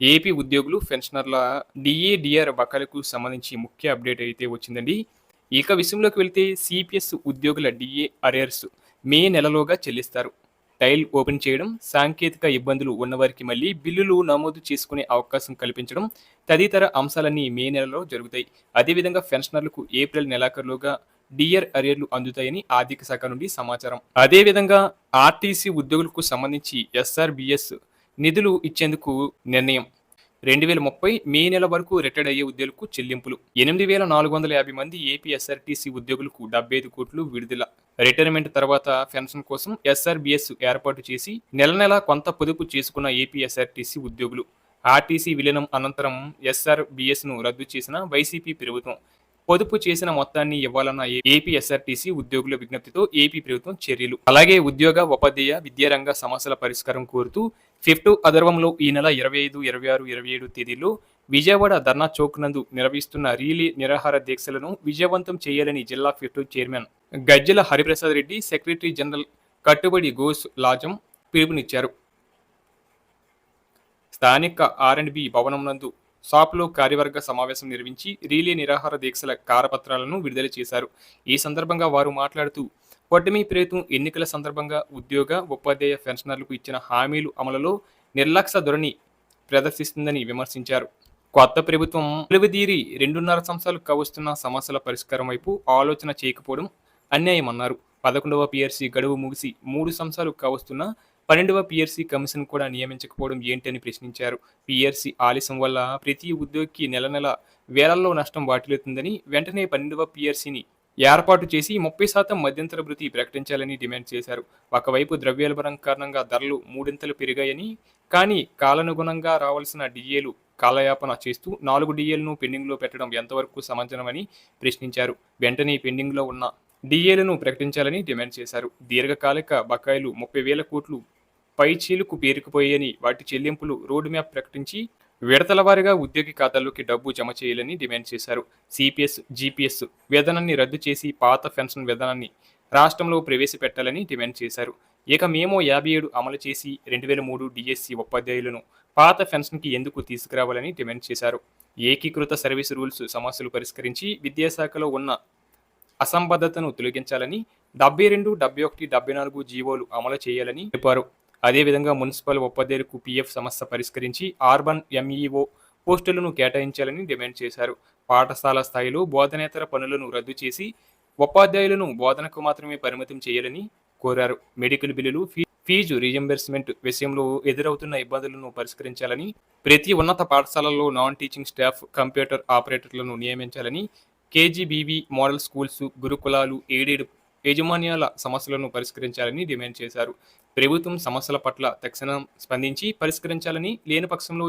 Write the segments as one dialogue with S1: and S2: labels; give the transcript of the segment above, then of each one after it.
S1: AP ఉద్యోగులు, పెన్షనర్ల DA, DR బకాయిలకు సంబంధించి ముఖ్య అప్డేట్ అయితే వచ్చిందండి. ఇక విషయంలోకి వెళ్తే సిపిఎస్ ఉద్యోగుల డీఏ అరియర్స్ మే నెలలోగా చెల్లిస్తారు. టైల్ ఓపెన్ చేయడం, సాంకేతిక ఇబ్బందులు ఉన్నవారికి మళ్ళీ బిల్లులు నమోదు చేసుకునే అవకాశం కల్పించడం తదితర అంశాలన్నీ మే నెలలో జరుగుతాయి. అదేవిధంగా పెన్షనర్లకు ఏప్రిల్ నెలాఖరులోగా డీఆర్ అరియర్లు అందుతాయని ఆర్థిక శాఖ నుండి సమాచారం. అదేవిధంగా ఆర్టీసీ ఉద్యోగులకు సంబంధించి ఎస్ఆర్బిఎస్ నిధులు ఇచ్చేందుకు నిర్ణయం. 2030 మే నెల వరకు రిటైర్డ్ అయ్యే ఉద్యోగులకు చెల్లింపులు. 8,450 మంది ఏపీ ఎస్ఆర్టీసీ ఉద్యోగులకు 75 కోట్లు విడుదల. రిటైర్మెంట్ తర్వాత పెన్షన్ కోసం ఎస్ఆర్బిఎస్ ఏర్పాటు చేసి నెల నెలా కొంత పొదుపు చేసుకున్న ఏపీ ఎస్ఆర్టీసీ ఉద్యోగులు. ఆర్టీసీ విలీనం అనంతరం ఎస్ఆర్బిఎస్ను రద్దు చేసిన వైసీపీ ప్రభుత్వం పొదుపు చేసిన మొత్తాన్ని ఇవ్వాలన్న ఏపీ ఎస్ఆర్టీసీ ఉద్యోగుల విజ్ఞప్తితో ఏపీ ప్రభుత్వం చర్యలు. అలాగే ఉద్యోగ, ఉపాధ్యాయ, విద్యారంగ సమస్యల పరిష్కారం కోరుతూ ఫిఫ్త్ అధర్వంలో ఈ నెల 25, 26, 27 తేదీల్లో విజయవాడ ధర్నా చౌక్ నందు నిర్వహిస్తున్న రీలీ నిరాహార దీక్షలను విజయవంతం చేయాలని జిల్లా fifth chairman Gajjela Hariprasad Reddy, secretary general కట్టుబడి ఘోష్ లాజం పిలుపునిచ్చారు. స్థానిక ఆర్&బి భవనం నందు షాప్లో కార్యవర్గ సమావేశం నిర్వహించి రీలే నిరాహార దీక్షల కారపత్రాలను విడుదల చేశారు. ఈ సందర్భంగా వారు మాట్లాడుతూ కూటమి ప్రభుత్వం ఎన్నికల సందర్భంగా ఉద్యోగ, ఉపాధ్యాయ పెన్షనర్లకు ఇచ్చిన హామీలు అమలులో నిర్లక్ష్య ధోరణి ప్రదర్శిస్తుందని విమర్శించారు. కొత్త ప్రభుత్వం నిలువదీరి 2.5 సంవత్సరాలు కావస్తున్న సమస్యల పరిష్కారం వైపు ఆలోచన చేయకపోవడం అన్యాయమన్నారు. 11వ పీఆర్సీ గడువు ముగిసి 3 సంవత్సరాలు కావస్తున్న 12వ పీఆర్సీ కమిషన్ కూడా నియమించకపోవడం ఏంటని ప్రశ్నించారు. పీఆర్సీ ఆలస్యం వల్ల ప్రతి ఉద్యోగికి నెల నెల వేలల్లో నష్టం వాటిల్లుతుందని, వెంటనే 12వ పీఆర్సీని ఏర్పాటు చేసి 30% మధ్యంతర భృతి ప్రకటించాలని డిమాండ్ చేశారు. ఒకవైపు ద్రవ్యోల్బణం కారణంగా ధరలు మూడింతలు పెరిగాయని, కానీ కాలానుగుణంగా రావాల్సిన డిఏలు కాలయాపన చేస్తూ 4 డిఏలను పెండింగ్లో పెట్టడం ఎంతవరకు సమంజసమని ప్రశ్నించారు. వెంటనే పెండింగ్లో ఉన్న డిఏలను ప్రకటించాలని డిమాండ్ చేశారు. దీర్ఘకాలిక బకాయిలు 30,000 కోట్లు పైచీలకు పేరుకుపోయాయని, వాటి చెల్లింపులు రోడ్ మ్యాప్ ప్రకటించి విడతల వారీగా ఉద్యోగి ఖాతాల్లోకి డబ్బు జమ చేయాలని డిమాండ్ చేశారు. సిపిఎస్, జీపీఎస్ విధానాన్ని రద్దు చేసి పాత పెన్షన్ విధానాన్ని రాష్ట్రంలో ప్రవేశపెట్టాలని డిమాండ్ చేశారు. ఇక మేము 57 అమలు చేసి 2003 డిఎస్సి ఉపాధ్యాయులను పాత పెన్షన్కి ఎందుకు తీసుకురావాలని డిమాండ్ చేశారు. ఏకీకృత సర్వీస్ రూల్స్ సమస్యలు పరిష్కరించి విద్యాశాఖలో ఉన్న అసంబద్ధతను తొలగించాలని, 72, 71, 74 జీవోలు అమలు చేయాలని చెప్పారు. అదేవిధంగా మున్సిపల్ ఉపాధ్యాయులకు పీఎఫ్ సమస్య పరిష్కరించి అర్బన్ ఎంఈఓ పోస్టులను కేటాయించాలని డిమాండ్ చేశారు. పాఠశాల స్థాయిలో బోధనేతర పనులను రద్దు చేసి ఉపాధ్యాయులను బోధనకు మాత్రమే పరిమితం చేయాలని కోరారు. మెడికల్ బిల్లులు, ఫీజు రీయింబర్స్మెంట్ విషయంలో ఎదురవుతున్న ఇబ్బందులను పరిష్కరించాలని, ప్రతి ఉన్నత పాఠశాలల్లో నాన్ టీచింగ్ స్టాఫ్, కంప్యూటర్ ఆపరేటర్లను నియమించాలని, కేజీబీవీ మోడల్ స్కూల్స్, గురుకులాలు, ఎయిడెడ్ యాజమాన్యాల సమస్యలను పరిష్కరించాలని డిమాండ్ చేశారు. ప్రభుత్వం సమస్యల పట్ల తక్షణం స్పందించి పరిష్కరించాలని, లేని పక్షంలో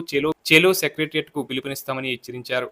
S1: చెలో సెక్రటరియట్కు పిలుపునిస్తామని హెచ్చరించారు.